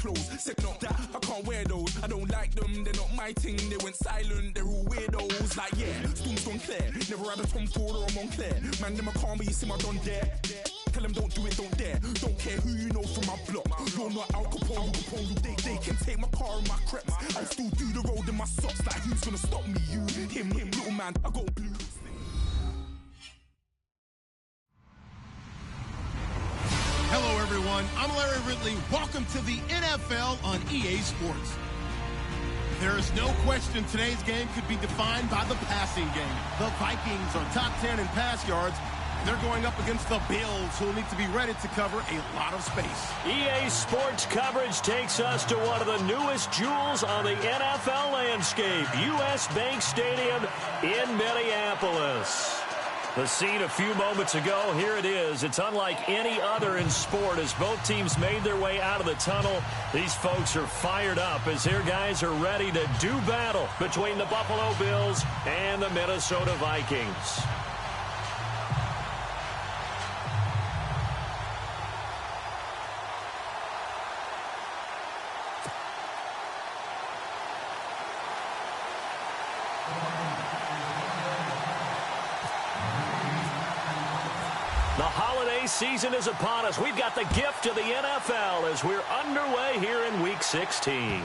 clothes. Said not that, I can't wear those. I don't like them, they're not my thing. They went silent, they're all weirdos. Like yeah, Storm's gone clear. Never had a Tom Ford or a Montclair. Man, them I can't be, you see my done there. Tell them don't do it, don't dare. Don't care who you know from my block. You're not Al Capone, they can take my car and my creps. I'll still do the road in my socks. Like who's gonna stop me? You, him, little man. I got blue. Hello, everyone. I'm Larry Ridley. Welcome to the NFL on EA Sports. There is no question today's game could be defined by the passing game. The Vikings are top 10 in pass yards. They're going up against the Bills, who will need to be ready to cover a lot of space. EA Sports coverage takes us to one of the newest jewels on the NFL landscape, US Bank Stadium in Minneapolis. The scene a few moments ago, here it is. It's unlike any other in sport as both teams made their way out of the tunnel. These folks are fired up as their guys are ready to do battle between the Buffalo Bills and the Minnesota Vikings. The holiday season is upon us. We've got the gift of the NFL as we're underway here in Week 16.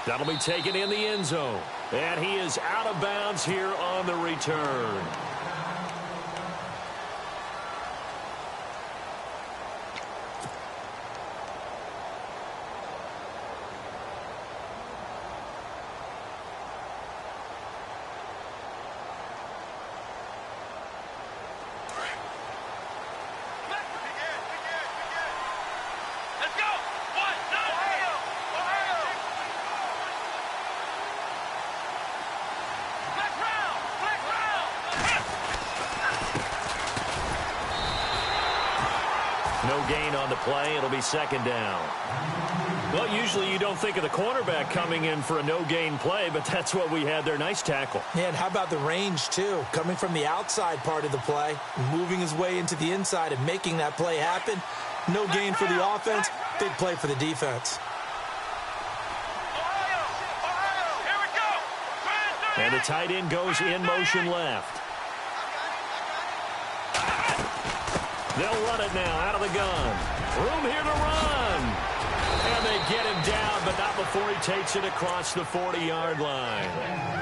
That'll be taken in the end zone. And he is out of bounds here on the return. No gain on the play. It'll be second down. Well, usually you don't think of the cornerback coming in for a no-gain play, but that's what we had there. Nice tackle. Yeah, and how about the range, too? Coming from the outside part of the play, moving his way into the inside and making that play happen. No gain for the offense, big play for the defense. And the tight end goes in motion left. They'll run it now out of the gun. Room here to run. And they get him down, but not before he takes it across the 40-yard line.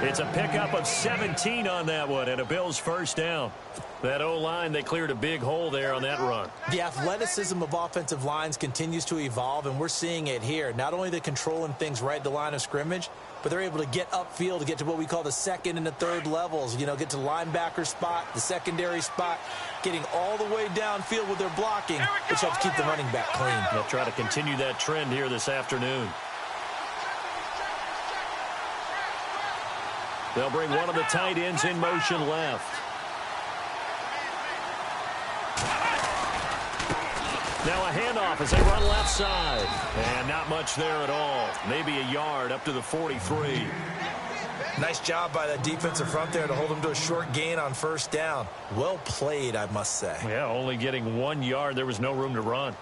It's a pickup of 17 on that one and a Bills first down. That O-line, they cleared a big hole there on that run. The athleticism of offensive lines continues to evolve, and we're seeing it here. Not only are they controlling things right at the line of scrimmage, but they're able to get upfield to get to what we call the second and the third levels. You know, get to the linebacker spot, the secondary spot, getting all the way downfield with their blocking, which helps keep the running back clean. They'll try to continue that trend here this afternoon. They'll bring one of the tight ends in motion left. Now a handoff as they run left side. And not much there at all. Maybe a yard up to the 43. Nice job by that defensive front there to hold them to a short gain on first down. Well played, I must say. Yeah, only getting 1 yard. There was no room to run.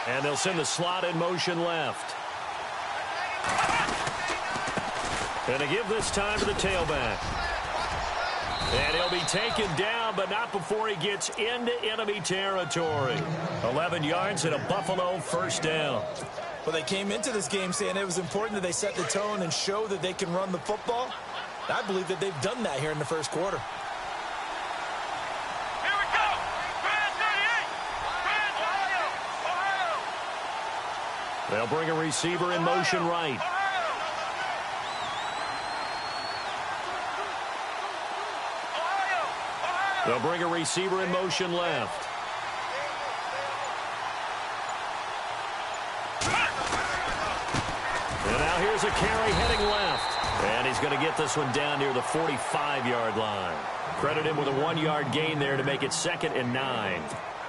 And they'll send the slot in motion left. And to give this time to the tailback. And he'll be taken down, but not before he gets into enemy territory. 11 yards and a Buffalo first down. Well, they came into this game saying it was important that they set the tone and show that they can run the football. I believe that they've done that here in the first quarter. They'll bring a receiver in motion right. They'll bring a receiver in motion left. And now here's a carry heading left. And he's going to get this one down near the 45-yard line. Credit him with a 1-yard gain there to make it 2nd and 9.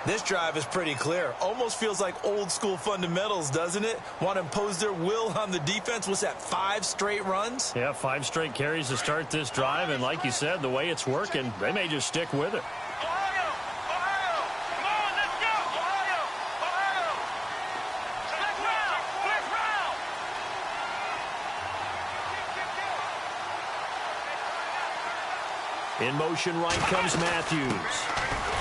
This drive is pretty clear. Almost feels like old-school fundamentals, doesn't it? Want to impose their will on the defense. What's that, 5 straight runs? Yeah, 5 straight carries to start this drive. And like you said, the way it's working, they may just stick with it. In motion right comes Matthews.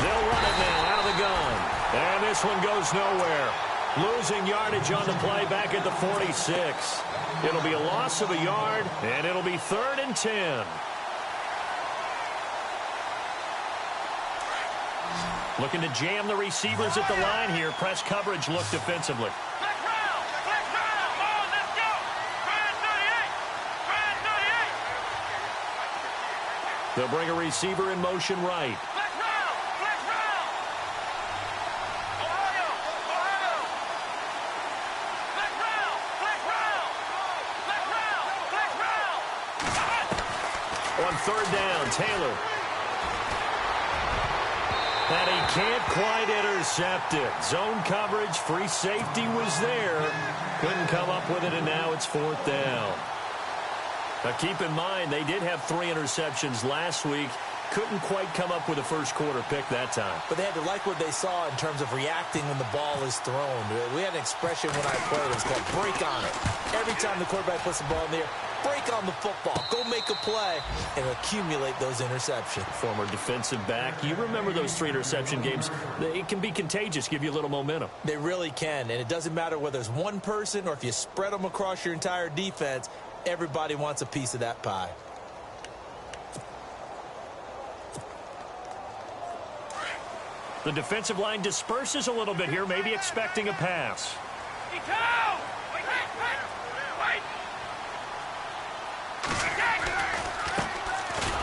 They'll run it now out of the gun. And this one goes nowhere. Losing yardage on the play back at the 46. It'll be a loss of a yard, and it'll be 3rd and 10. Looking to jam the receivers at the line here. Press coverage look defensively. They'll bring a receiver in motion right. On 3rd down, Taylor. And he can't quite intercept it. Zone coverage, free safety was there. Couldn't come up with it, and now it's 4th down. Now keep in mind, they did have 3 interceptions last week. Couldn't quite come up with a first-quarter pick that time. But they had to like what they saw in terms of reacting when the ball is thrown. We had an expression when I played. It was called break on it. Every time the quarterback puts the ball in the air, break on the football. Go make a play and accumulate those interceptions. Former defensive back. You remember those 3 interception games. It can be contagious, give you a little momentum. They really can, and it doesn't matter whether it's one person or if you spread them across your entire defense. Everybody wants a piece of that pie. The defensive line disperses a little bit here, maybe expecting a pass.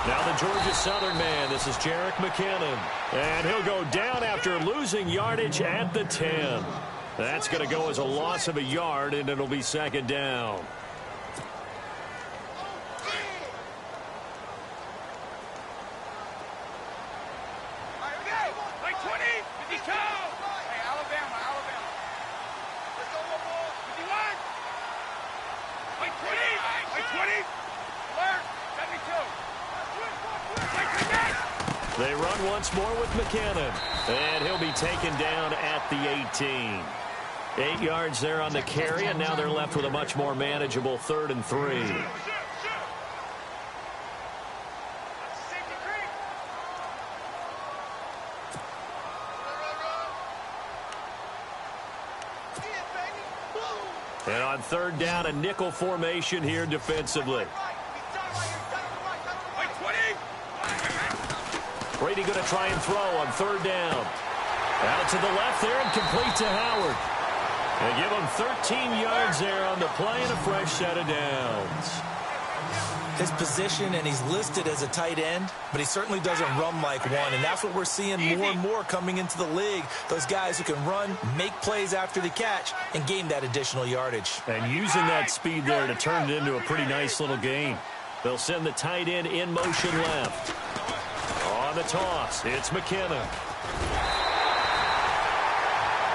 Now the Georgia Southern man, this is Jerick McKinnon. And he'll go down after losing yardage at the 10. That's going to go as a loss of a yard, and it'll be 2nd down. They run once more with McKinnon, and he'll be taken down at the 18. 8 yards there on the carry, and now they're left with a much more manageable 3rd and 3. And on 3rd down, a nickel formation here defensively. Brady going to try and throw on 3rd down. Out to the left there and complete to Howard. They give him 13 yards there on the play and a fresh set of downs. His position, and he's listed as a tight end, but he certainly doesn't run like one, and that's what we're seeing more and more coming into the league. Those guys who can run, make plays after the catch, and gain that additional yardage. And using that speed there to turn it into a pretty nice little game. They'll send the tight end in motion left. On the toss, it's McKinnon.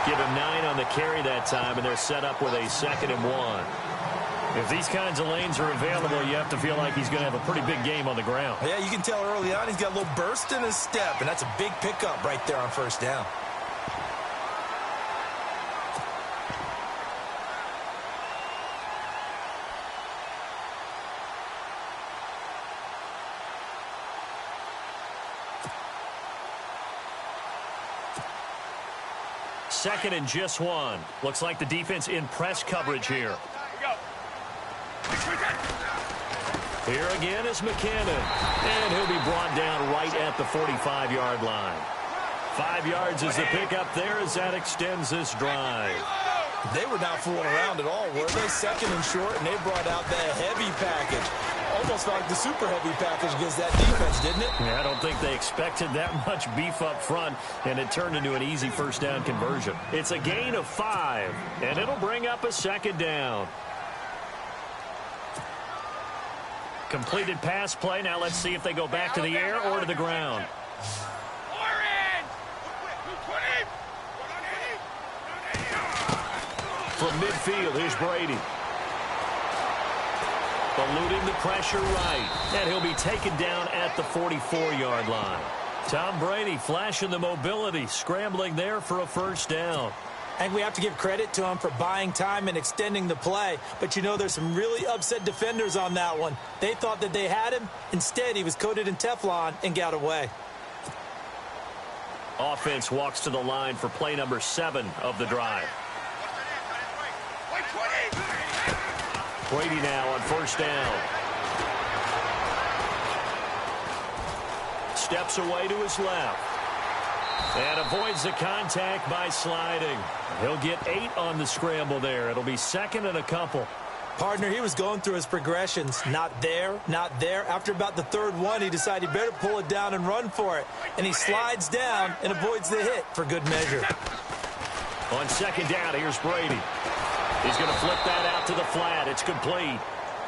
Give him 9 on the carry that time, and they're set up with a 2nd and 1. If these kinds of lanes are available, you have to feel like he's going to have a pretty big game on the ground. Yeah, you can tell early on he's got a little burst in his step, and that's a big pickup right there on 1st down. Second and just 1. Looks like the defense in press coverage here. Here again is McKinnon. And he'll be brought down right at the 45-yard line. 5 yards is the pickup there as that extends this drive. They were not fooling around at all, were they? 2nd and short, and they brought out the heavy package. Almost like the super heavy package against that defense, didn't it? Yeah, I don't think they expected that much beef up front, and it turned into an easy 1st down conversion. It's a gain of 5, and it'll bring up a 2nd down. Completed pass play. Now let's see if they go back to the air or to the ground. From midfield, here's Brady. Eluding the pressure right. And he'll be taken down at the 44-yard line. Tom Brady flashing the mobility, scrambling there for a first down. And we have to give credit to him for buying time and extending the play. But, you know, there's some really upset defenders on that one. They thought that they had him. Instead, he was coated in Teflon and got away. Offense walks to the line for play number 7 of the drive. Brady now on first down. Steps away to his left. And avoids the contact by sliding. He'll get 8 on the scramble there. It'll be second and a couple. Partner, he was going through his progressions. Not there, not there. After about the third one, he decided he better pull it down and run for it. And he slides down and avoids the hit for good measure. On second down, here's Brady. He's going to flip that out to the flat. It's complete.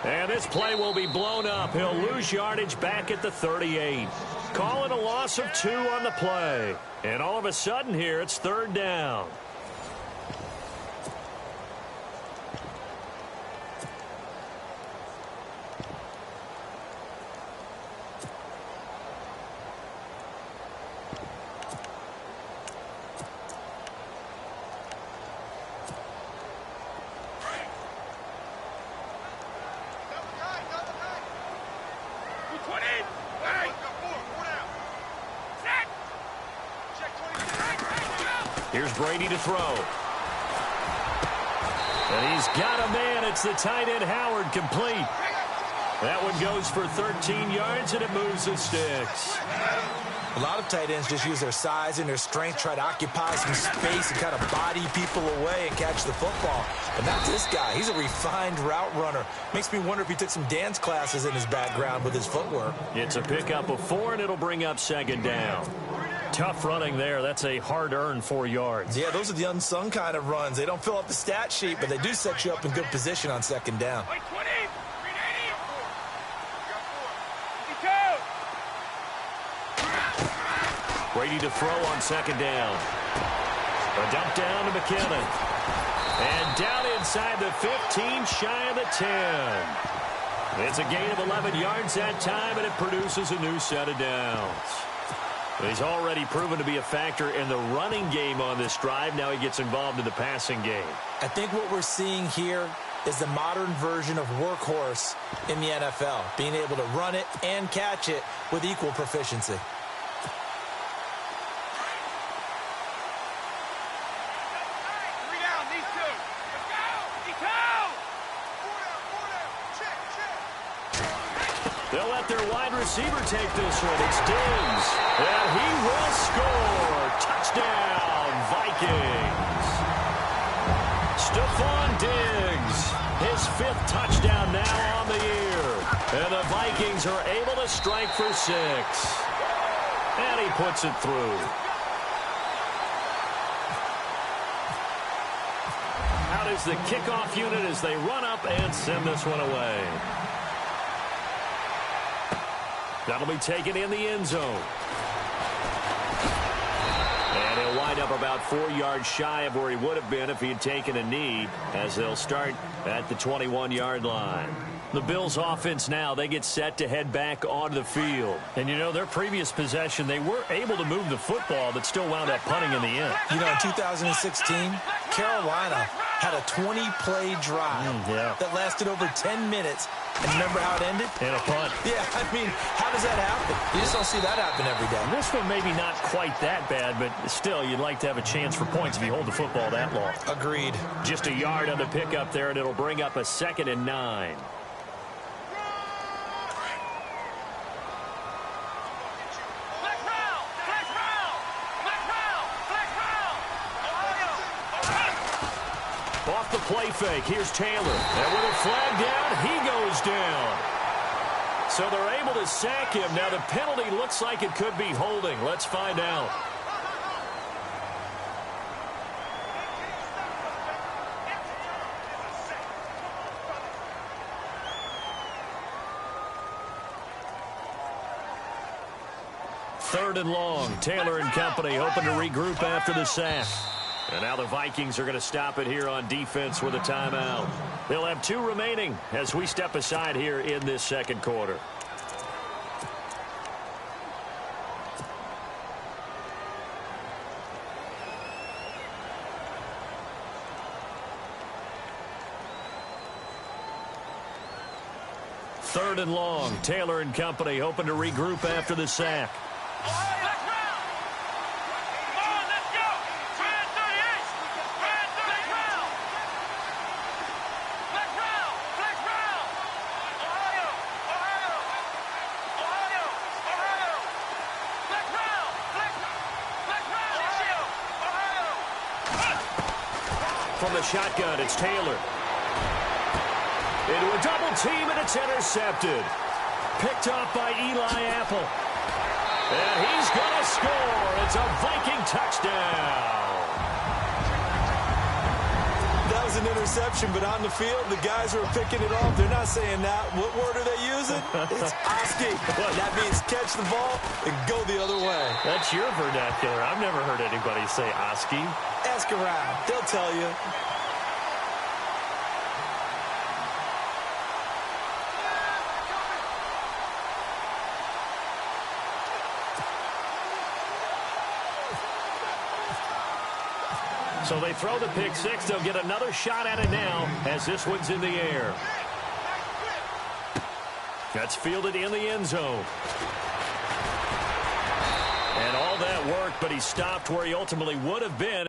And this play will be blown up. He'll lose yardage back at the 38. Call it a loss of 2 on the play. And all of a sudden here, it's third down. Here's Brady to throw. And he's got a man. It's the tight end Howard, complete. That one goes for 13 yards, and it moves the sticks. A lot of tight ends just use their size and their strength, try to occupy some space and kind of body people away and catch the football. But not this guy. He's a refined route runner. Makes me wonder if he took some dance classes in his background with his footwork. It's a pickup of 4, and it'll bring up second down. Tough running there. That's a hard-earned 4 yards. Yeah, those are the unsung kind of runs. They don't fill up the stat sheet, but they do set you up in good position on second down. Brady to throw on second down. A dump down to McKinnon. And down inside the 15, shy of the 10. It's a gain of 11 yards that time, and it produces a new set of downs. He's already proven to be a factor in the running game on this drive. Now he gets involved in the passing game. I think what we're seeing here is the modern version of workhorse in the NFL, being able to run it and catch it with equal proficiency. They'll let their wide receiver take this one. It's Diggs. And he will score. Touchdown, Vikings. Stephon Diggs. His 5th touchdown now on the year. And the Vikings are able to strike for 6. And he puts it through. Out is the kickoff unit as they run up and send this one away. That'll be taken in the end zone. And he'll wind up about 4 yards shy of where he would have been if he had taken a knee, as they'll start at the 21-yard line. The Bills offense now, they get set to head back onto the field. And, you know, their previous possession, they were able to move the football, but still wound up punting in the end. You know, in 2016, Carolina had a 20-play drive that lasted over 10 minutes. And remember how it ended? In a punt. Yeah, I mean, how does that happen? You just don't see that happen every day. This one maybe not quite that bad, but still, you'd like to have a chance for points if you hold the football that long. Agreed. Just a yard on the pickup there, and it'll bring up a 2nd and 9. Off the play fake, here's Taylor. And with a flag down, he goes down. So they're able to sack him. Now the penalty looks like it could be holding. Let's find out. Third and long. Taylor and company hoping to regroup after the sack. And now the Vikings are going to stop it here on defense with a timeout. They'll have 2 remaining as we step aside here in this second quarter. Third and long. Taylor and company hoping to regroup after the sack. From the shotgun, it's Taylor. Into a double team, and it's intercepted. Picked off by Eli Apple. And he's going to score. It's a Viking touchdown. That was an interception, but on the field, the guys who are picking it off, they're not saying that. What word are they using? It's Oski. That means catch the ball and go the other way. That's your vernacular. I've never heard anybody say Oski. Ask around. They'll tell you. So they throw the pick six. They'll get another shot at it now as this one's in the air. That's fielded in the end zone. And all that worked, but he stopped where he ultimately would have been.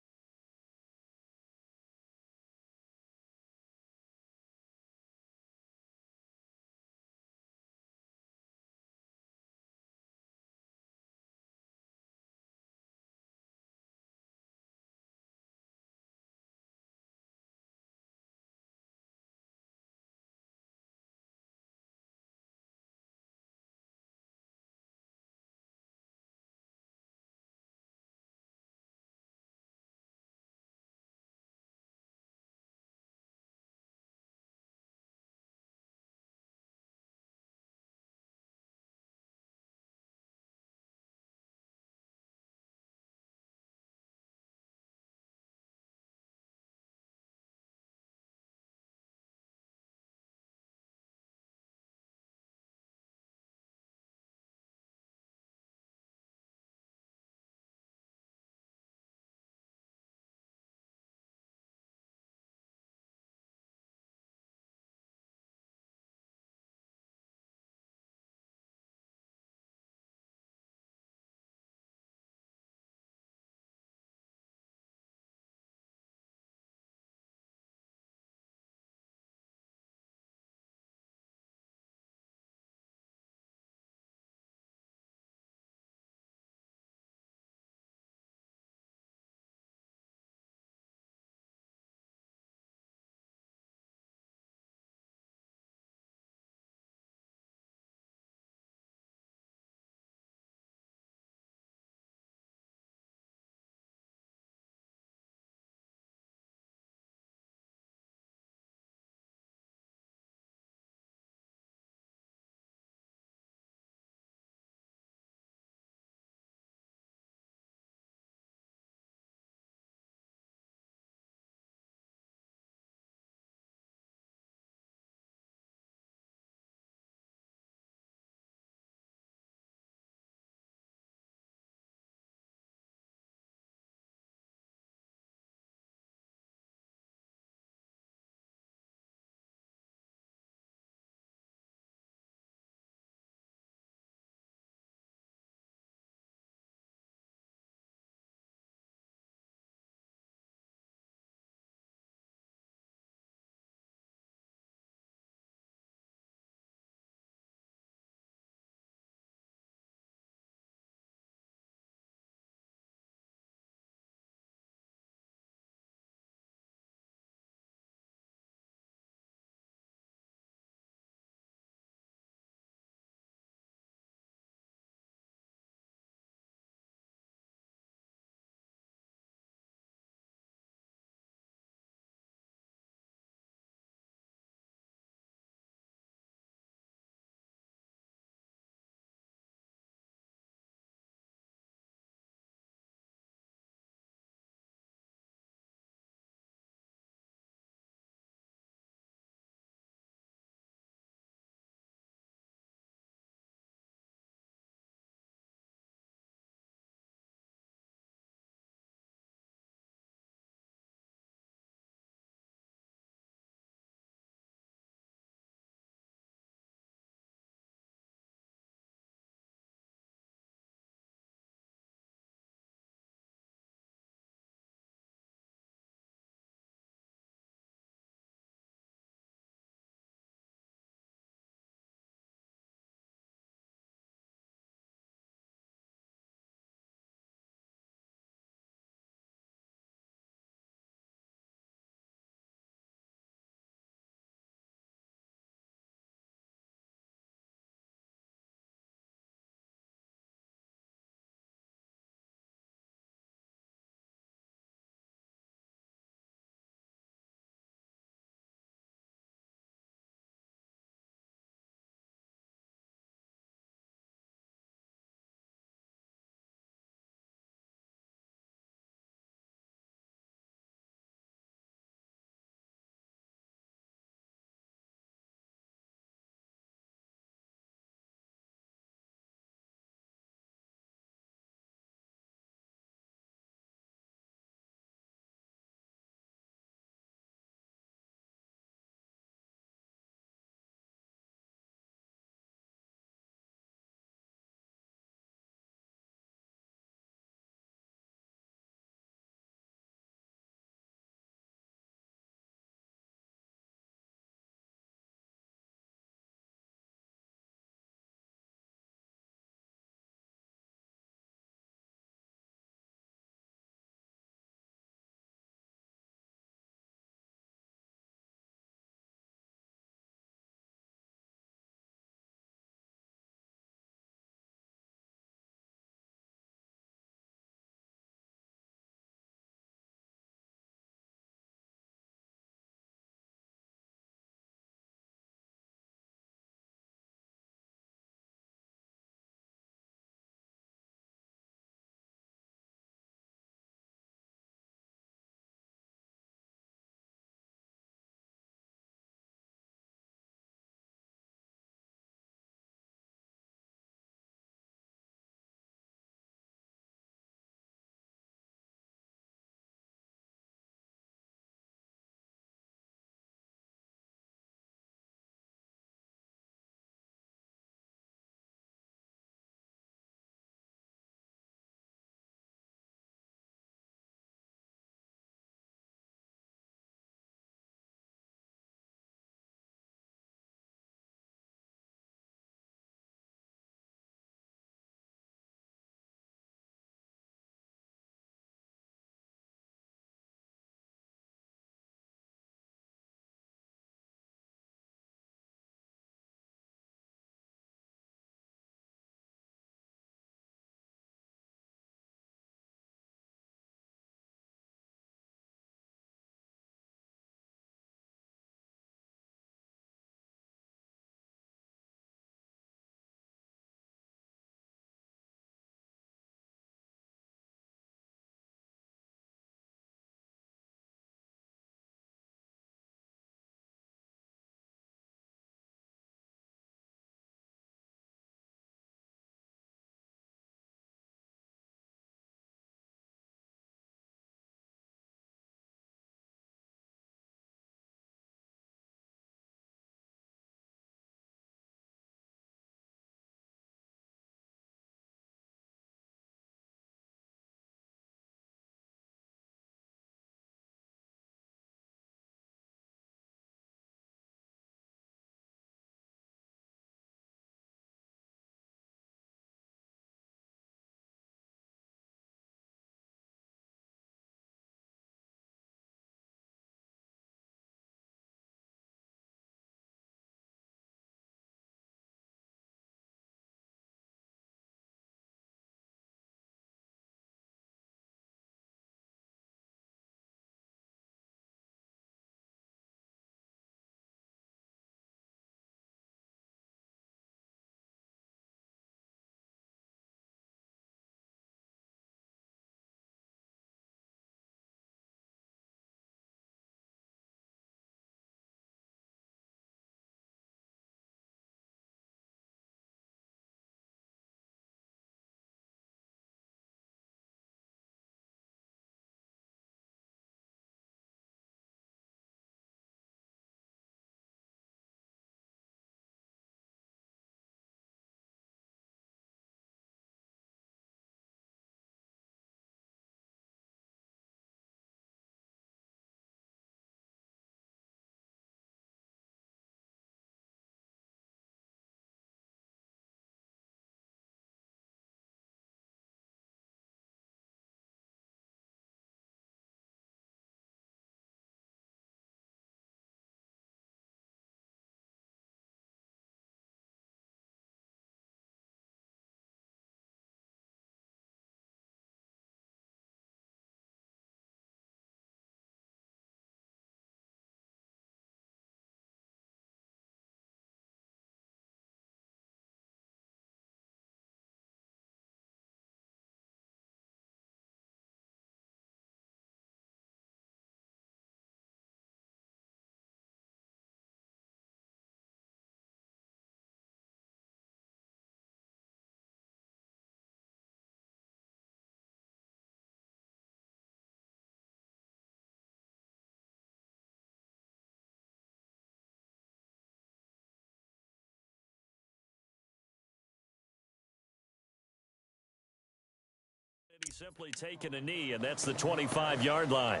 He's simply taken a knee, and that's the 25-yard line.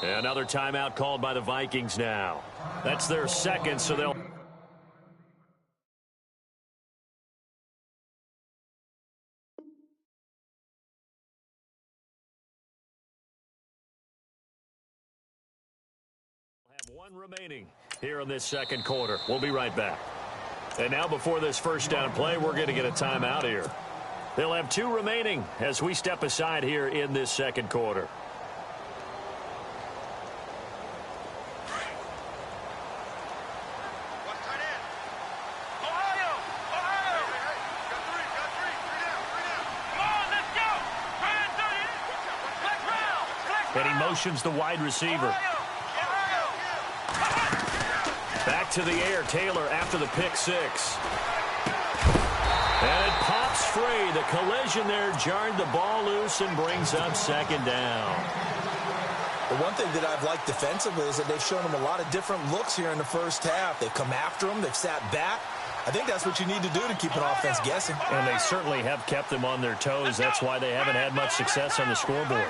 Another timeout called by the Vikings now. That's their second, so they'll have one remaining here in this second quarter. We'll be right back. And now before this first down play, we're going to get a timeout here. They'll have two remaining as we step aside here in this second quarter. And he motions the wide receiver. Back to the air, Taylor after the pick six. And it pops free. The collision there jarred the ball loose and brings up second down. The one thing that I've liked defensively is that they've shown them a lot of different looks here in the first half. They've come after them. They've sat back. I think that's what you need to do to keep an offense guessing. And they certainly have kept them on their toes. That's why they haven't had much success on the scoreboard.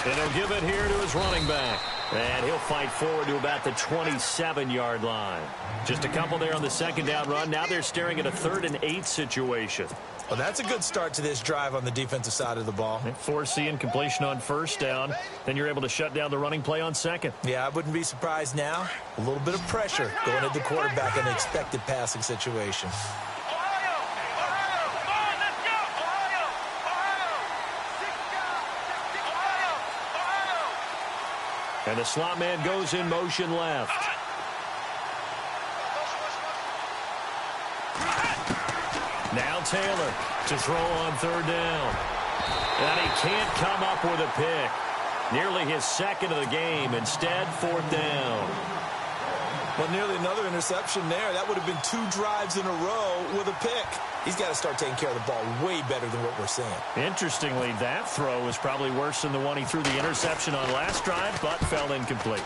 And he'll give it here to his running back. And he'll fight forward to about the 27-yard line. Just a couple there on the second down run. Now they're staring at a 3rd and 8 situation. Well, that's a good start to this drive on the defensive side of the ball. Force the incompletion on first down. Then you're able to shut down the running play on second. Yeah, I wouldn't be surprised now. A little bit of pressure going at the quarterback in the expected passing situation. And the slot man goes in motion left. Now Taylor to throw on 3rd down. And he can't come up with a pick. Nearly his second of the game. Instead, 4th down. Well, nearly another interception there. That would have been 2 drives in a row with a pick. He's got to start taking care of the ball way better than what we're seeing. Interestingly, that throw was probably worse than the one he threw the interception on last drive, but fell incomplete.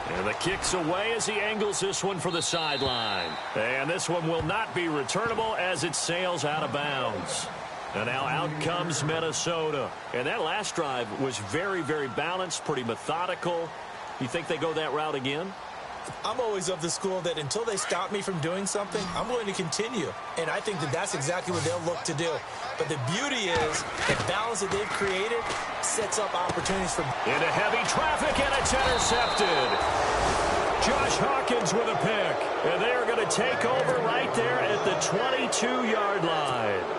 And the kick's away as he angles this one for the sideline. And this one will not be returnable as it sails out of bounds. And now out comes Minnesota. And that last drive was very, very balanced, pretty methodical. You think they go that route again? I'm always of the school that until they stop me from doing something, I'm going to continue. And I think that that's exactly what they'll look to do. But the beauty is the balance that they've created sets up opportunities for... Into heavy traffic, and it's intercepted. Josh Hawkins with a pick. And they're going to take over right there at the 22-yard line.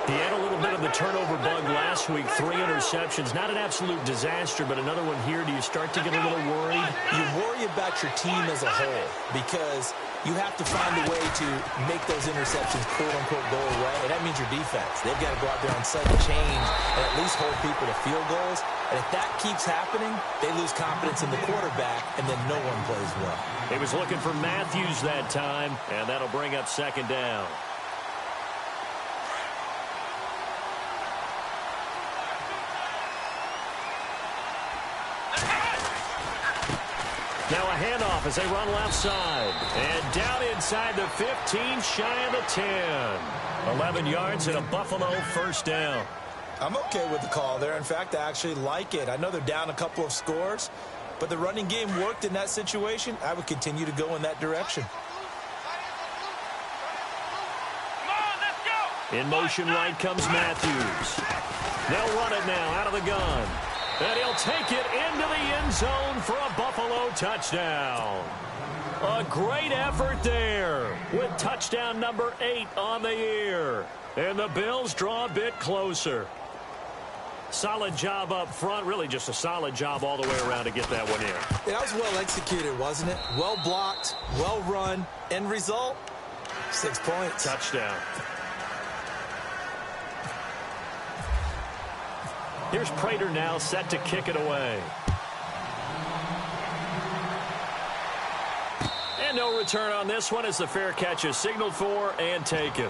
He had a little bit of the turnover bug last week, 3 interceptions. Not an absolute disaster, but another one here. Do you start to get a little worried? You worry about your team as a whole because you have to find a way to make those interceptions, quote-unquote, go away, and that means your defense. They've got to go out there and sudden change and at least hold people to field goals. And if that keeps happening, they lose confidence in the quarterback, and then no one plays well. He was looking for Matthews that time, and that'll bring up second down. Now a handoff as they run left side. And down inside the 15, shy of the 10. 11 yards and a Buffalo first down. I'm okay with the call there. In fact, I actually like it. I know they're down a couple of scores, but the running game worked in that situation. I would continue to go in that direction. In motion right comes Matthews. They'll run it now out of the gun. And he'll take it into the end zone for a Buffalo touchdown. A great effort there with touchdown number 8 on the year. And the Bills draw a bit closer. Solid job up front. Really just a solid job all the way around to get that one in. Yeah, that was well executed, wasn't it? Well blocked, well run. End result, 6 points. Touchdown. Here's Prater now set to kick it away. And no return on this one as the fair catch is signaled for and taken.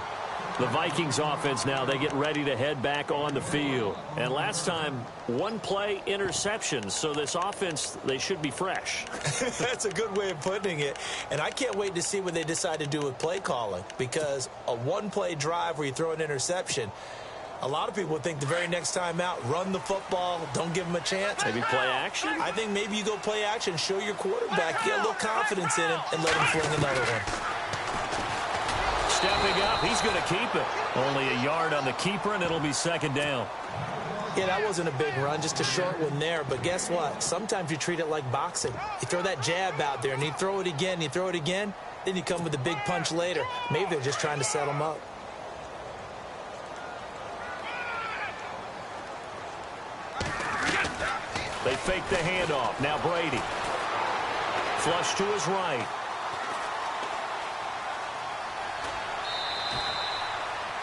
The Vikings offense now, they get ready to head back on the field. And last time, one-play interceptions. So this offense, they should be fresh. That's a good way of putting it. And I can't wait to see what they decide to do with play calling. Because a one-play drive where you throw an interception, a lot of people think the very next time out, run the football, don't give them a chance. Maybe play action? I think maybe you go play action, show your quarterback, get a little confidence in him, and let him fling another one. Stepping up, he's going to keep it. Only a yard on the keeper, and it'll be second down. Yeah, that wasn't a big run, just a short one there. But guess what? Sometimes you treat it like boxing. You throw that jab out there, and you throw it again, and you throw it again, then you come with a big punch later. Maybe they're just trying to set him up. They fake the handoff. Now Brady. Flush to his right.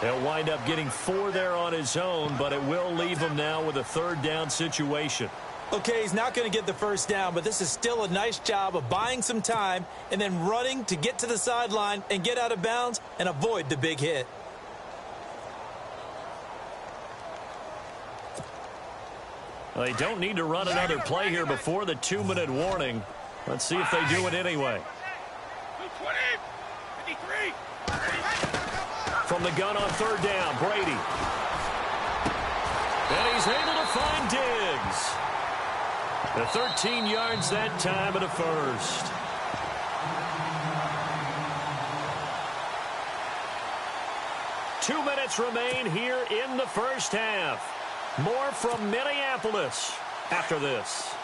He'll wind up getting 4 there on his own, but it will leave him now with a third down situation. Okay, he's not going to get the first down, but this is still a nice job of buying some time and then running to get to the sideline and get out of bounds and avoid the big hit. Well, they don't need to run another play here before the 2-minute warning. Let's see if they do it anyway. 53. From the gun on third down, Brady. And he's able to find Diggs. The 13 yards that time at a first. Two minutes remain here in the first half. More from Minneapolis after this.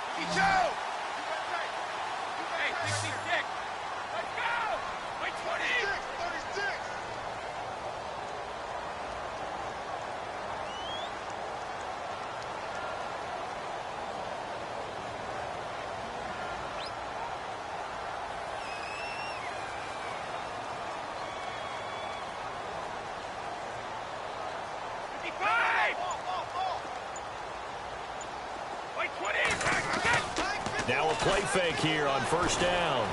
Now a play fake here on first down.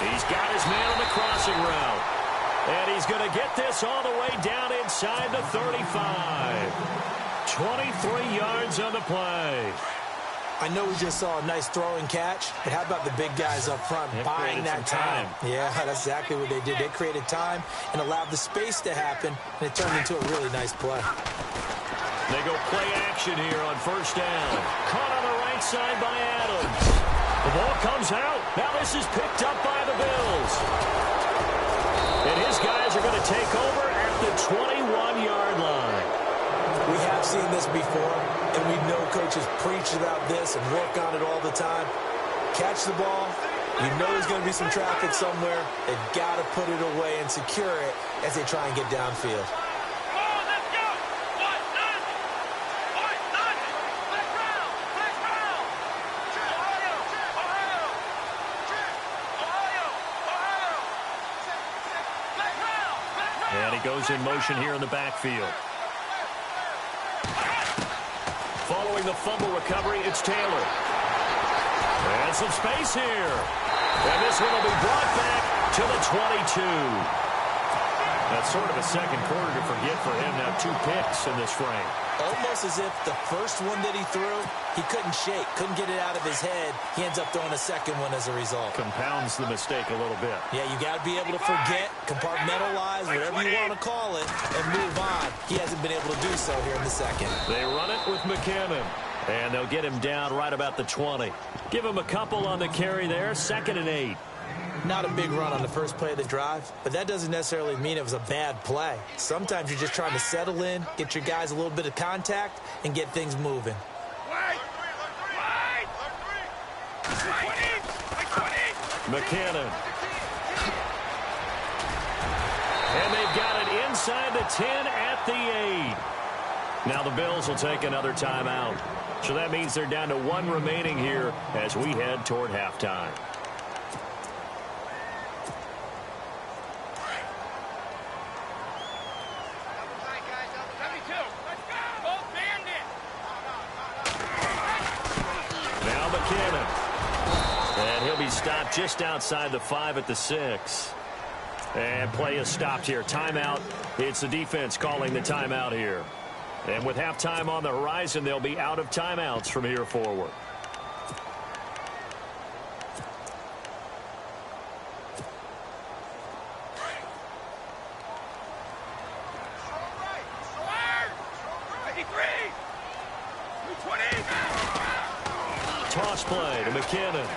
He's got his man on the crossing route. And he's going to get this all the way down inside the 35. 23 yards on the play. I know we just saw a nice throwing catch, but how about the big guys up front buying that time? Yeah, that's exactly what they did. They created time and allowed the space to happen, and it turned into a really nice play. They go play action here on first down. Caught on the right side by Adams. The ball comes out. Now this is picked up by the Bills. And his guys are going to take over at the 21-yard line. We have seen this before, and we know coaches preach about this and work on it all the time. Catch the ball. You know there's going to be some traffic somewhere. They've got to put it away and secure it as they try and get downfield. And he goes in motion here in the backfield. Following the fumble recovery, it's Taylor. And some space here. And this one will be brought back to the 22. That's sort of a second quarter to forget for him. Now 2 picks in this frame. Almost as if the first one that he threw, he couldn't shake, couldn't get it out of his head. He ends up throwing a second one as a result. Compounds the mistake a little bit. Yeah, you got to be able to forget, compartmentalize, whatever you want to call it, and move on. He hasn't been able to do so here in the second. They run it with McKinnon. And they'll get him down right about the 20. Give him a couple on the carry there, 2nd and 8. Not a big run on the first play of the drive, but that doesn't necessarily mean it was a bad play. Sometimes you're just trying to settle in, get your guys a little bit of contact, and get things moving. McKinnon. And they've got it inside the 10 at the 8. Now the Bills will take another timeout. So that means they're down to 1 remaining here as we head toward halftime. Now McKinnon. And he'll be stopped just outside the 5 at the 6. And play is stopped here. Timeout. It's the defense calling the timeout here. And with halftime on the horizon, they'll be out of timeouts from here forward. Toss play to McKinnon.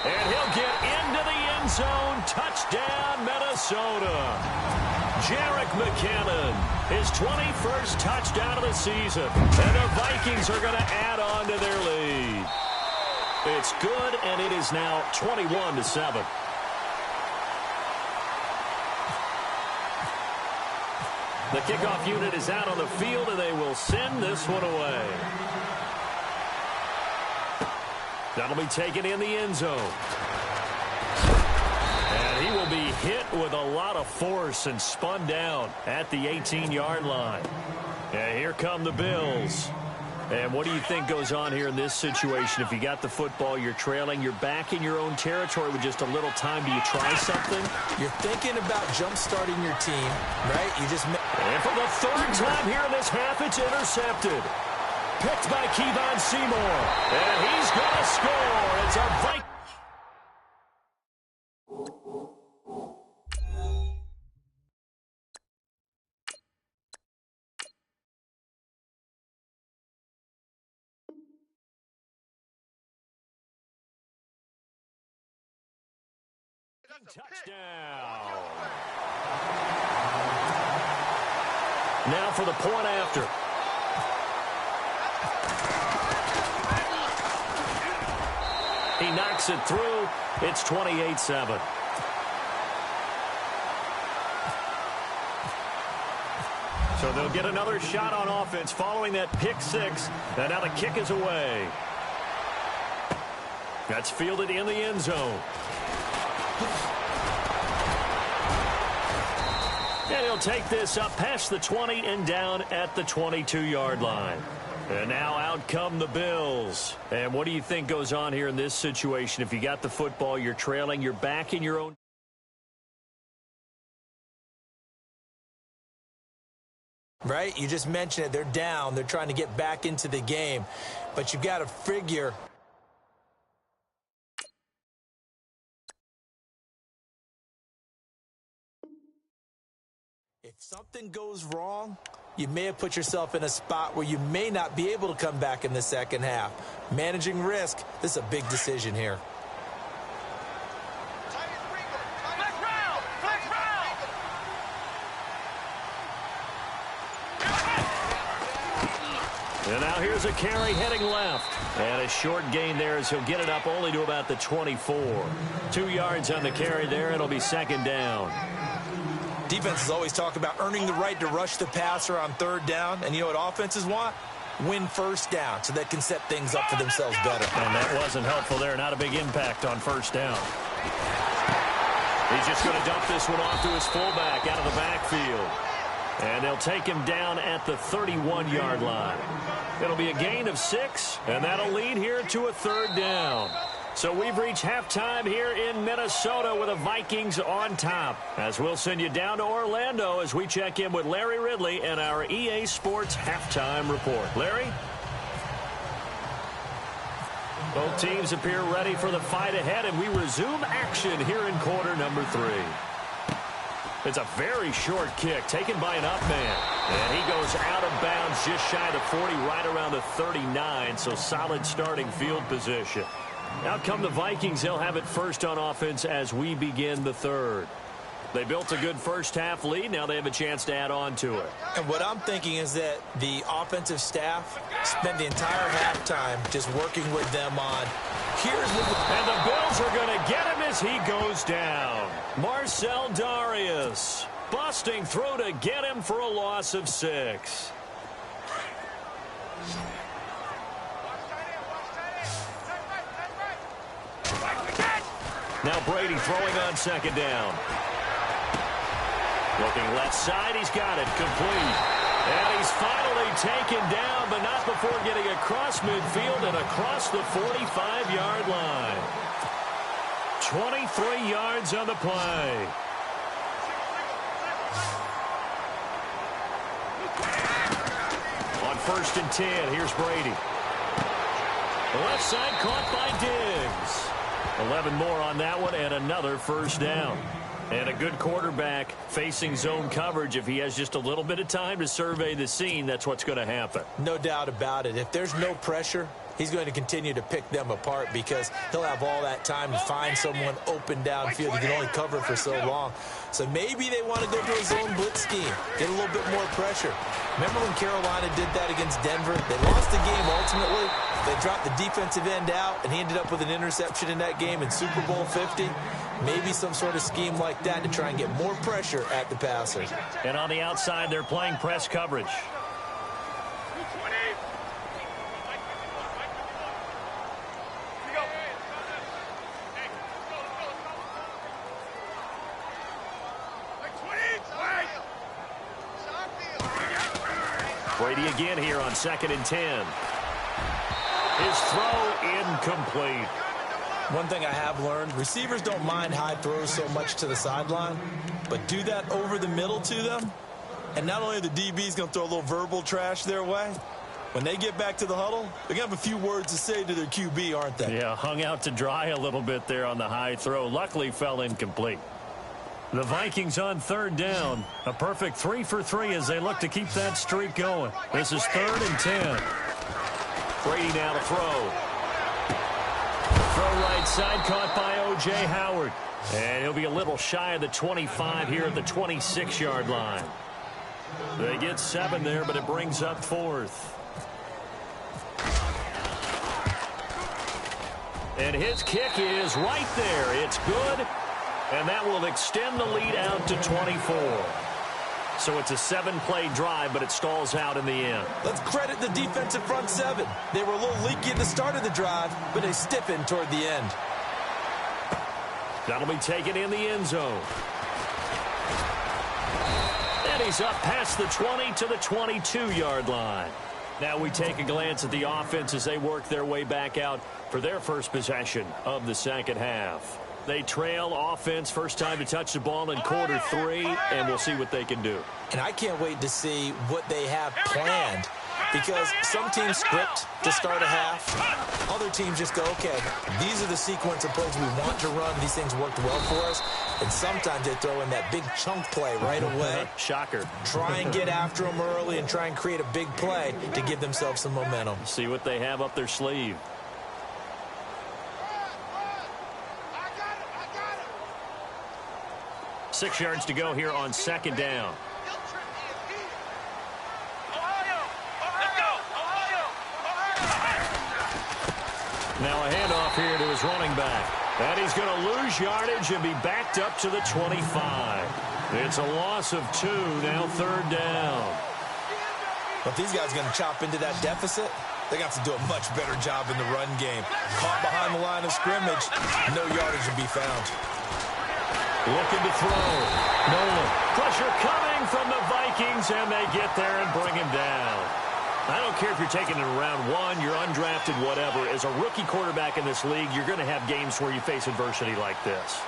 And he'll get into the end zone. Touchdown, Minnesota. Jerick McKinnon, his 21st touchdown of the season. And the Vikings are going to add on to their lead. It's good, and it is now 21-7. The kickoff unit is out on the field, and they will send this one away. That'll be taken in the end zone. And he will be hit with a lot of force and spun down at the 18-yard line. And here come the Bills. And what do you think goes on here in this situation? If you got the football, you're trailing, you're back in your own territory with just a little time. Do you try something? You're thinking about jump-starting your team, right? And for the third time here in this half, it's intercepted. Picked by Kevon Seymour. And he's going to score. It's a Viking. Touchdown. Now for the point after. He knocks it through. It's 28-7. So they'll get another shot on offense following that pick six. And now the kick is away. That's fielded in the end zone. And he'll take this up past the 20 and down at the 22-yard line. And now out come the Bills. And what do you think goes on here in this situation? If you got the football, you're trailing, you're back in your own. Right? You just mentioned it. They're down. They're trying to get back into the game. But you've got to figure. If something goes wrong, you may have put yourself in a spot where you may not be able to come back in the second half. Managing risk, this is a big decision here. And now here's a carry heading left. And a short gain there as he'll get it up only to about the 24. 2 yards on the carry there. It'll be second down. Defenses always talk about earning the right to rush the passer on third down. And you know what offenses want? Win first down so they can set things up for themselves better. And that wasn't helpful there. Not a big impact on first down. He's just going to dump this one off to his fullback out of the backfield. And they'll take him down at the 31-yard line. It'll be a gain of 6, and that'll lead here to a third down. So we've reached halftime here in Minnesota with the Vikings on top. As we'll send you down to Orlando as we check in with Larry Ridley and our EA Sports halftime report. Larry? Both teams appear ready for the fight ahead, and we resume action here in quarter number 3. It's a very short kick taken by an up man. And he goes out of bounds just shy of the 40, right around the 39, so solid starting field position. Out come the Vikings. They'll have it first on offense as we begin the third. They built a good first-half lead. Now they have a chance to add on to it. And what I'm thinking is that the offensive staff spent the entire halftime just working with them on and the Bills are going to get him as he goes down. Marcel Darius busting through to get him for a loss of 6. Now Brady throwing on second down. Looking left side, he's got it complete. And he's finally taken down, but not before getting across midfield and across the 45-yard line. 23 yards on the play. On 1st and 10, here's Brady. The left side caught by Diggs. 11 more on that one and another first down. And a good quarterback facing zone coverage. If he has just a little bit of time to survey the scene, that's what's going to happen. No doubt about it. If there's no pressure, he's going to continue to pick them apart because he'll have all that time to find someone open downfield. He can only cover for so long. So maybe they want to go to a zone blitz scheme, get a little bit more pressure. Remember when Carolina did that against Denver? They lost the game ultimately. They dropped the defensive end out, and he ended up with an interception in that game in Super Bowl 50. Maybe some sort of scheme like that to try and get more pressure at the passer. And on the outside, they're playing press coverage. Brady again here on 2nd and 10. His throw incomplete. One thing I have learned, receivers don't mind high throws so much to the sideline, but do that over the middle to them, and not only are the DBs going to throw a little verbal trash their way, when they get back to the huddle, they're going to have a few words to say to their QB, aren't they? Yeah, hung out to dry a little bit there on the high throw. Luckily, fell incomplete. The Vikings on 3rd down. A perfect 3 for 3 as they look to keep that streak going. This is 3rd and 10. Brady now to throw. Throw right side, caught by O.J. Howard. And he'll be a little shy of the 25 here at the 26-yard line. They get 7 there, but it brings up 4th. And his kick is right there. It's good. And that will extend the lead out to 24. So it's a 7-play drive, but it stalls out in the end. Let's credit the defensive front 7. They were a little leaky at the start of the drive, but they stiffened toward the end. That'll be taken in the end zone. And he's up past the 20 to the 22-yard line. Now we take a glance at the offense as they work their way back out for their first possession of the second half. They trail offense, first time to touch the ball in quarter 3, and we'll see what they can do. And I can't wait to see what they have planned, because some teams script to start a half. Other teams just go, okay, these are the sequence of plays we want to run. These things worked well for us. And sometimes they throw in that big chunk play right away. Shocker. Try and get after them early and try and create a big play to give themselves some momentum. See what they have up their sleeve. Six yards to go here on 2nd down. Now a handoff here to his running back. And he's going to lose yardage and be backed up to the 25. It's a loss of 2, now 3rd down. But these guys are going to chop into that deficit. They got to do a much better job in the run game. Caught behind the line of scrimmage, no yardage to be found. Looking to throw. Nolan. Pressure coming from the Vikings, and they get there and bring him down. I don't care if you're taking it in round 1, you're undrafted, whatever. As a rookie quarterback in this league, you're going to have games where you face adversity like this.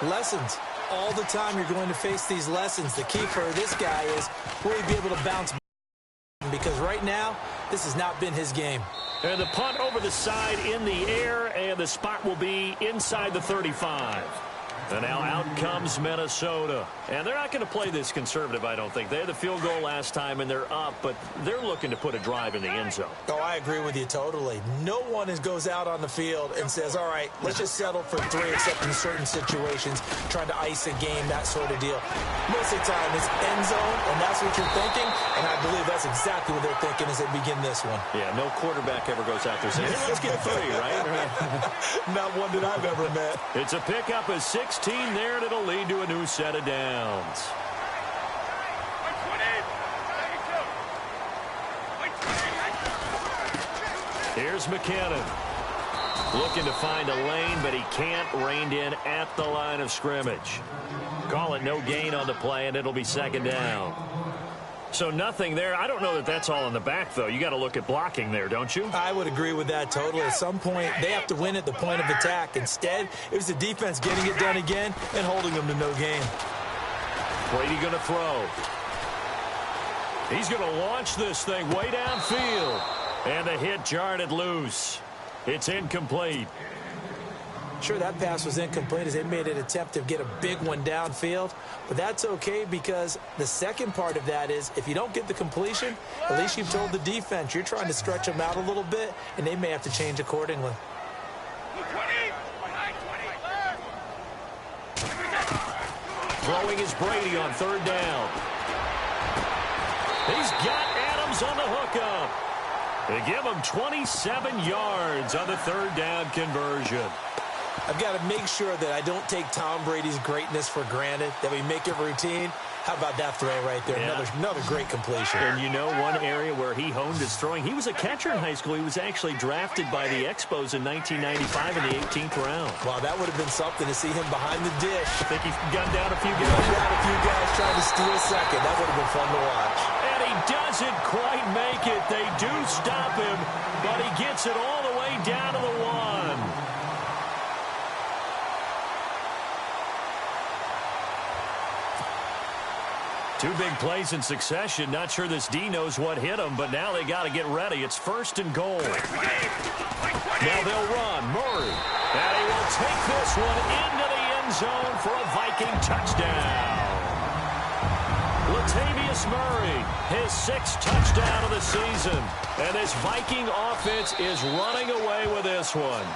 Lessons. All the time you're going to face these lessons. The key for this guy is will he be able to bounce back? Because right now, this has not been his game. And the punt over the side in the air, and the spot will be inside the 35. And now out comes Minnesota. And they're not going to play this conservative, I don't think. They had the field goal last time, and they're up, but they're looking to put a drive in the end zone. Oh, I agree with you totally. No one goes out on the field and says, all right, let's just settle for 3, except in certain situations, trying to ice a game, that sort of deal. Most of the time, it's end zone, and that's what you're thinking, and I believe that's exactly what they're thinking as they begin this one. Yeah, no quarterback ever goes out there saying, hey, let's get 3, right? Not one that I've ever met. It's a pickup of 16 there, and it'll lead to a new set of downs. Here's McKinnon. Looking to find a lane, but he can't. Reined in at the line of scrimmage. Call it no gain on the play, and it'll be 2nd down. So nothing there. I don't know that that's all in the back, though. You got to look at blocking there, don't you? I would agree with that totally. At some point, they have to win at the point of attack. Instead, it was the defense getting it done again and holding them to no gain. Brady going to throw. He's going to launch this thing way downfield. And the hit jarred it loose. It's incomplete. Sure, that pass was incomplete as they made an attempt to get a big one downfield. But that's okay because the second part of that is if you don't get the completion, at least you've told the defense you're trying to stretch them out a little bit, and they may have to change accordingly. Throwing is Brady on third down. He's got Adams on the hookup. They give him 27 yards on the third down conversion. I've got to make sure that I don't take Tom Brady's greatness for granted, that we make it routine. How about that throw right there? Yeah. Another great completion. And you know one area where he honed his throwing, he was a catcher in high school. He was actually drafted by the Expos in 1995 in the 18th round. Wow, that would have been something to see him behind the dish. I think he gunned down a few guys. Gunned down a few guys trying to steal second. That would have been fun to watch. And he doesn't quite make it. They do stop him, but he gets it all the way down to the one. Two big plays in succession. Not sure this D knows what hit him, but now they got to get ready. It's first and goal. Now they'll run. Murray. And he will take this one into the end zone for a Viking touchdown. Latavius Murray, his 6th touchdown of the season. And this Viking offense is running away with this one.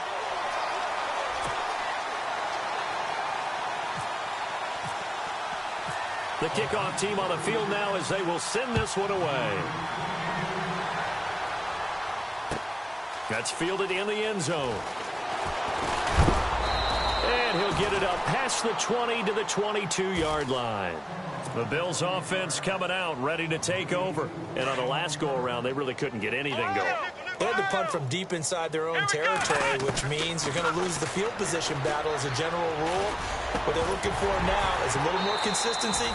The kickoff team on the field now as they will send this one away. That's fielded in the end zone. And he'll get it up past the 20 to the 22-yard line. The Bills offense coming out, ready to take over. And on the last go-around, they really couldn't get anything going. They had to punt from deep inside their own territory, which means you're going to lose the field position battle as a general rule. What they're looking for now is a little more consistency,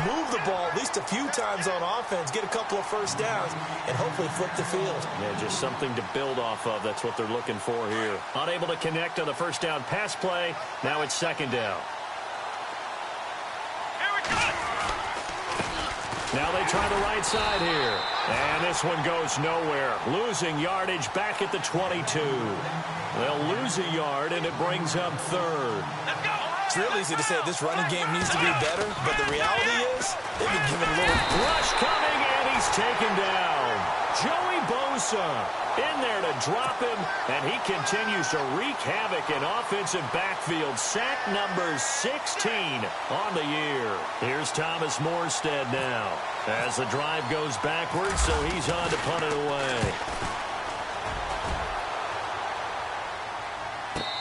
move the ball at least a few times on offense, get a couple of first downs, and hopefully flip the field. Yeah, just something to build off of. That's what they're looking for here. Unable to connect on the first down pass play. Now it's second down. Now they try the right side here. And this one goes nowhere. Losing yardage back at the 22. They'll lose a yard, and it brings up third. It's real easy to say this running game needs to be better, but the reality is they've been given a little... Rush coming, and he's taken down. Joey Bosa in there to drop him, and he continues to wreak havoc in offensive backfield. Sack number 16 on the year. Here's Thomas Morstead now as the drive goes backwards, so he's on to punt it away.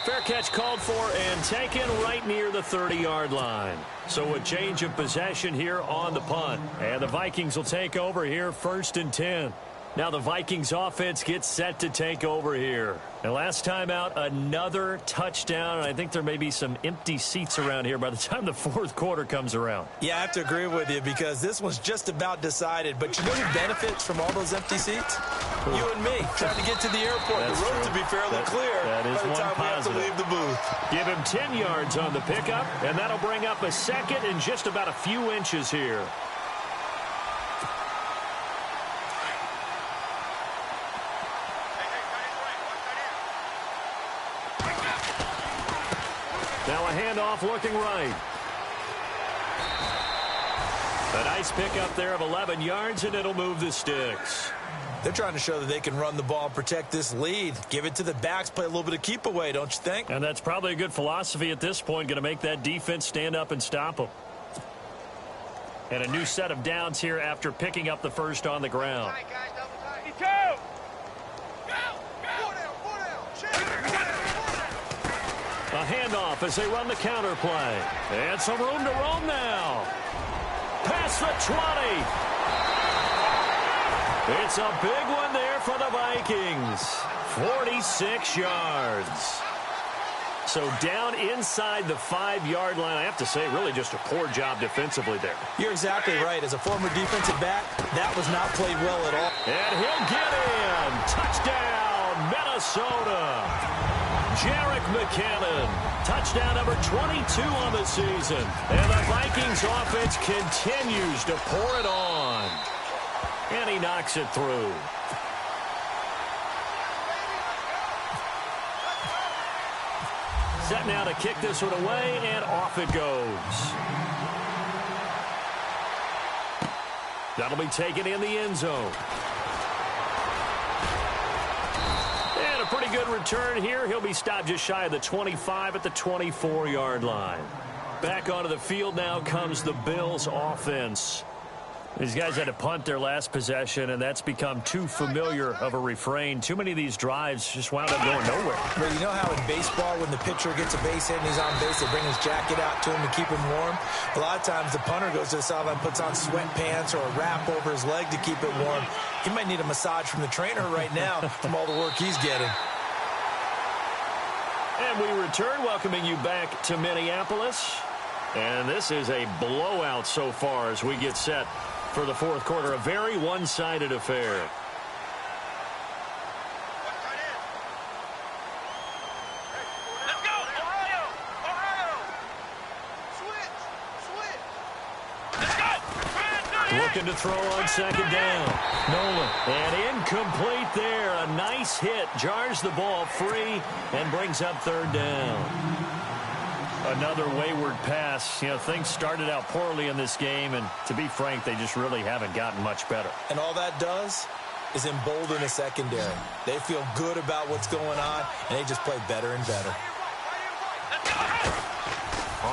Fair catch called for and taken right near the 30-yard line. So a change of possession here on the punt. And the Vikings will take over here, 1st and 10. Now the Vikings offense gets set to take over here. And last time out, another touchdown. And I think there may be some empty seats around here by the time the 4th quarter comes around. Yeah, I have to agree with you because this one's just about decided. But you know who benefits from all those empty seats? You and me, trying to get to the airport. That's the road true. to be fairly clear that is by the one time positive. we have to leave the booth. Give him 10 yards on the pickup, and that'll bring up a second and just about a few inches here. Now a handoff looking right. A nice pickup there of 11 yards, and it'll move the sticks. They're trying to show that they can run the ball and protect this lead. Give it to the backs, play a little bit of keep away, don't you think? And that's probably a good philosophy at this point, going to make that defense stand up and stop them. And a new set of downs here after picking up the first on the ground. A handoff as they run the counter play. And some room to roam now. Past the 20. It's a big one there for the Vikings. 46 yards. So down inside the 5-yard line. I have to say, really just a poor job defensively there. You're exactly right. As a former defensive back, that was not played well at all. And he'll get in. Touchdown, Minnesota. Jerick McKinnon. Touchdown number 22 on the season. And the Vikings offense continues to pour it on. And he knocks it through. Set now to kick this one away, and off it goes. That'll be taken in the end zone. And a pretty good return here. He'll be stopped just shy of the 25 at the 24-yard line. Back onto the field now comes the Bills offense. These guys had to punt their last possession, and that's become too familiar of a refrain. Too many of these drives just wound up going nowhere. But you know how in baseball, when the pitcher gets a base hit and he's on base, they bring his jacket out to him to keep him warm? A lot of times the punter goes to the sideline, puts on sweatpants or a wrap over his leg to keep it warm. He might need a massage from the trainer right now from all the work he's getting. And we return, welcoming you back to Minneapolis. And this is a blowout so far as we get set for the fourth quarter. A very one-sided affair. Let's go, Ohio! Ohio! Switch! Let's go! Looking to throw on second down. Nolan, and incomplete there. A nice hit, jars the ball free, and brings up third down. Another wayward pass. You know, things started out poorly in this game, and to be frank, they just really haven't gotten much better. And all that does is embolden the secondary. They feel good about what's going on, and they just play better and better.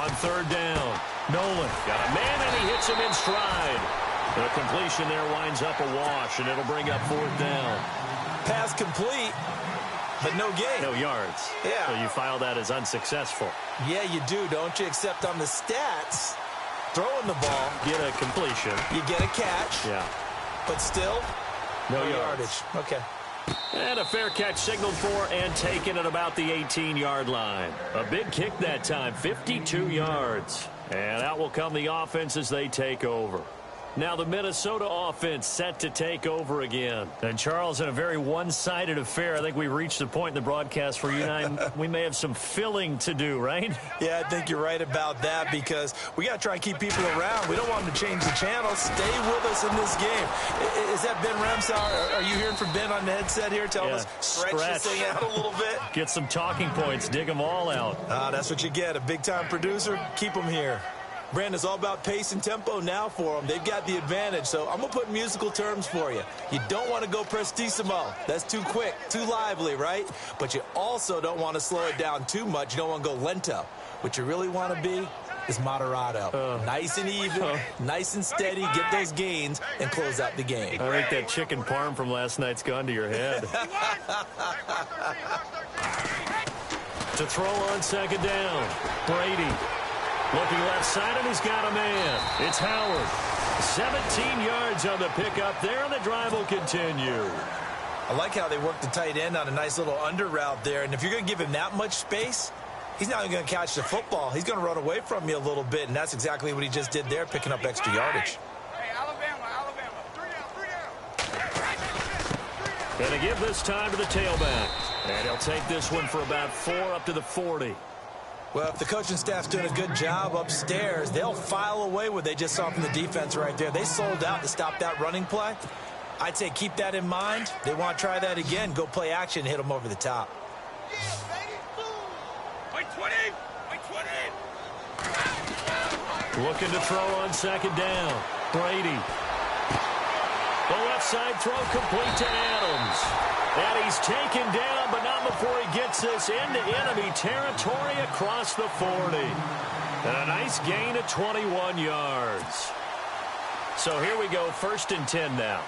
On third down, Nolan got a man, and he hits him in stride. The completion there winds up a wash, and it'll bring up fourth down. Pass complete, but no gain. No yards. Yeah. So you file that as unsuccessful. Yeah, you do, don't you? Except on the stats, throwing the ball, Get a completion. you get a catch, Yeah. but still, No yardage. Okay. And a fair catch signaled for and taken at about the 18-yard line. A big kick that time, 52 yards. And out will come the offense as they take over. Now the Minnesota offense set to take over again. And Charles, in a very one-sided affair, I think we reached the point in the broadcast where you and I, we may have some filling to do, right? Yeah, I think you're right about that because we got to try and keep people around. We don't want them to change the channel. Stay with us in this game. Is that Ben Ramsauer? Are you hearing from Ben on the headset here telling us stretch this thing out a little bit? Get some talking points. Dig them all out. That's what you get. A big-time producer. Keep them here. Brandon, it's all about pace and tempo now for them. They've got the advantage, so I'm going to put musical terms for you. You don't want to go prestissimo. That's too quick, too lively, right? But you also don't want to slow it down too much. You don't want to go lento. What you really want to be is moderato. Nice and even, nice and steady, get those gains, and close out the game. I think that chicken parm from last night's gone to your head. To throw on second down, Brady. Looking left side, and he's got a man. It's Howard. 17 yards on the pickup there, and the drive will continue. I like how they work the tight end on a nice little under route there. And if you're going to give him that much space, he's not even going to catch the football. He's going to run away from you a little bit, and that's exactly what he just did there, picking up extra yardage. Hey, Alabama. 3 down. Going to give this time to the tailback. And he'll take this one for about 4 up to the 40. Well, if the coaching staff's doing a good job upstairs, they'll file away what they just saw from the defense right there. They sold out to stop that running play. I'd say keep that in mind. They want to try that again. Go play action, hit them over the top. Wait 20. Looking to throw on second down. Brady. The left side throw complete to Adams. And he's taken down, but not before he gets this into enemy territory across the 40. And a nice gain of 21 yards. So here we go, 1st and 10 now.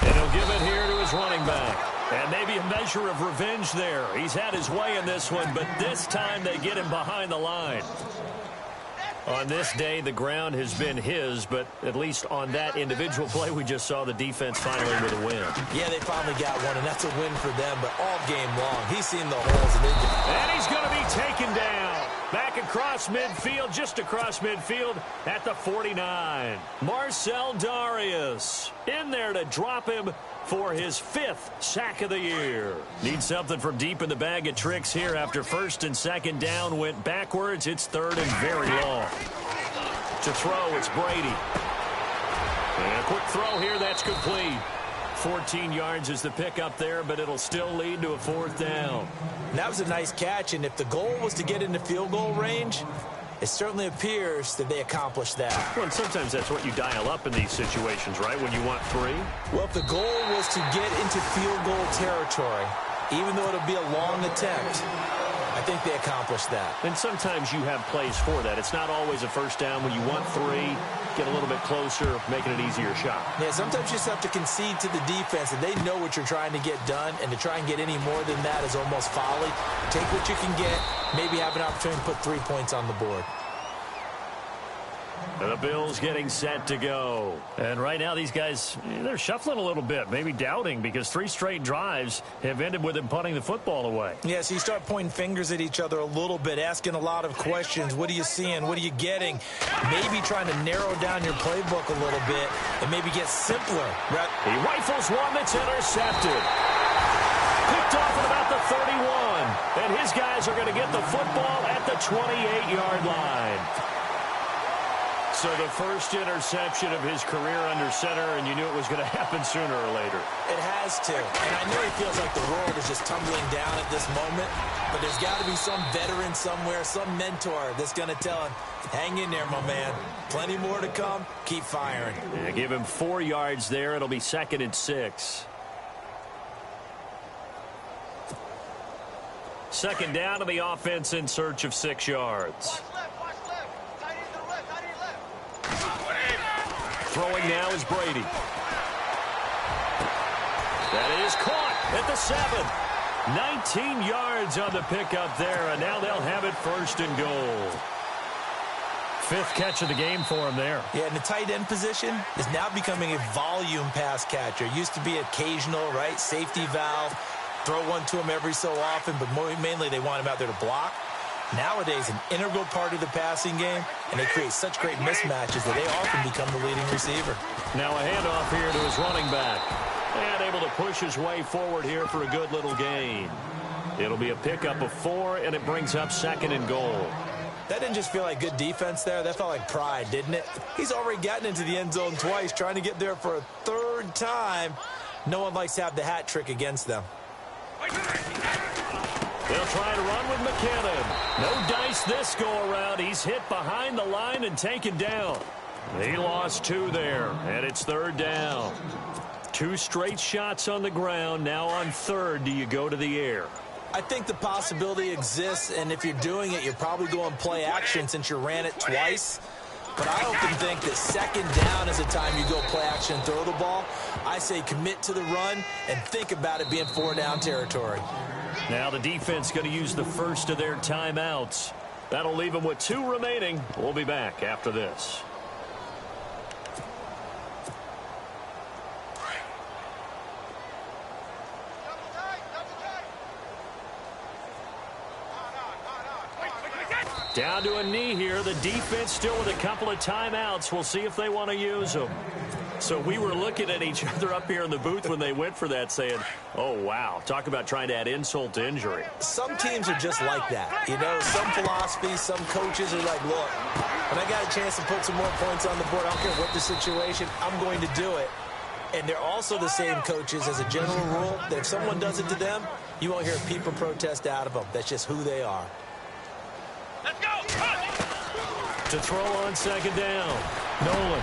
And he'll give it here to his running back. And maybe a measure of revenge there. He's had his way in this one, but this time they get him behind the line. On this day, the ground has been his, but at least on that individual play, we just saw the defense finally with a win. Yeah, they finally got one, and that's a win for them, but all game long, he's seen the holes. And he's going to be taken down. Back across midfield, just across midfield at the 49. Marcel Darius in there to drop him for his 5th sack of the year. Needs something from deep in the bag of tricks here after first and second down went backwards. It's third and very long. To throw, it's Brady. And a quick throw here, that's complete. 14 yards is the pickup there, but it'll still lead to a 4th down. That was a nice catch, and if the goal was to get into field goal range, it certainly appears that they accomplished that. Well, and sometimes that's what you dial up in these situations, right, when you want 3? Well, if the goal was to get into field goal territory, even though it'll be a long attempt, I think they accomplished that. And sometimes you have plays for that. It's not always a first down when you want 3, get a little bit closer, making it easier shot. Yeah, sometimes you just have to concede to the defense, and they know what you're trying to get done, and to try and get any more than that is almost folly. Take what you can get, maybe have an opportunity to put 3 points on the board. And the Bills getting set to go. And right now these guys, they're shuffling a little bit, maybe doubting, because 3 straight drives have ended with them punting the football away. Yeah, so you start pointing fingers at each other a little bit, asking a lot of questions. What are you seeing? What are you getting? Maybe trying to narrow down your playbook a little bit and maybe get simpler. He rifles one that's intercepted. Picked off at about the 31. And his guys are going to get the football at the 28-yard line. So the first interception of his career under center, and you knew it was going to happen sooner or later. It has to. And I know he feels like the world is just tumbling down at this moment, but there's got to be some veteran somewhere, some mentor that's going to tell him, hang in there, my man. Plenty more to come. Keep firing. Yeah, give him 4 yards there. It'll be 2nd and 6. Second down to the offense in search of 6 yards. Throwing now is Brady. That is caught at the 7. 19 yards on the pickup there, and now they'll have it 1st and goal. 5th catch of the game for him there. Yeah, and the tight end position is now becoming a volume pass catcher. Used to be occasional, right? Safety valve. Throw one to him every so often, but mainly they want him out there to block. Nowadays, an integral part of the passing game, and they create such great mismatches that they often become the leading receiver. Now a handoff here to his running back. And able to push his way forward here for a good little gain. It'll be a pickup of 4, and it brings up 2nd and goal. That didn't just feel like good defense there. That felt like pride, didn't it? He's already gotten into the end zone twice, trying to get there for a 3rd time. No one likes to have the hat trick against them. They'll try to run with McKinnon. No dice this go-around. He's hit behind the line and taken down. He lost 2 there, and it's 3rd down. 2 straight shots on the ground. Now on 3rd, do you go to the air? I think the possibility exists, and if you're doing it, you're probably going play action since you ran it twice. But I often think that 2nd down is the time you go play action and throw the ball. I say commit to the run and think about it being 4-down territory. Now the defense going to use the first of their timeouts. That'll leave them with 2 remaining. We'll be back after this. Down to a knee here. The defense still with a couple of timeouts. We'll see if they want to use them. So we were looking at each other up here in the booth when they went for that saying, oh, wow, talk about trying to add insult to injury. Some teams are just like that. You know, some philosophies, some coaches are like, look, when I got a chance to put some more points on the board, I don't care what the situation, I'm going to do it. And they're also the same coaches as a general rule that if someone does it to them, you won't hear a peep or protest out of them. That's just who they are. Let's go! To throw on 2nd down, Nolan.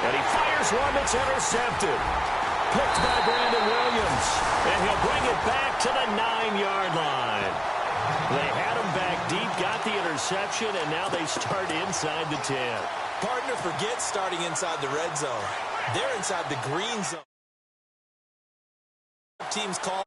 And he fires one that's intercepted. Picked by Brandon Williams. And he'll bring it back to the 9-yard line. They had him back deep, got the interception, and now they start inside the 10. Partner forgets starting inside the red zone. They're inside the green zone. Teams call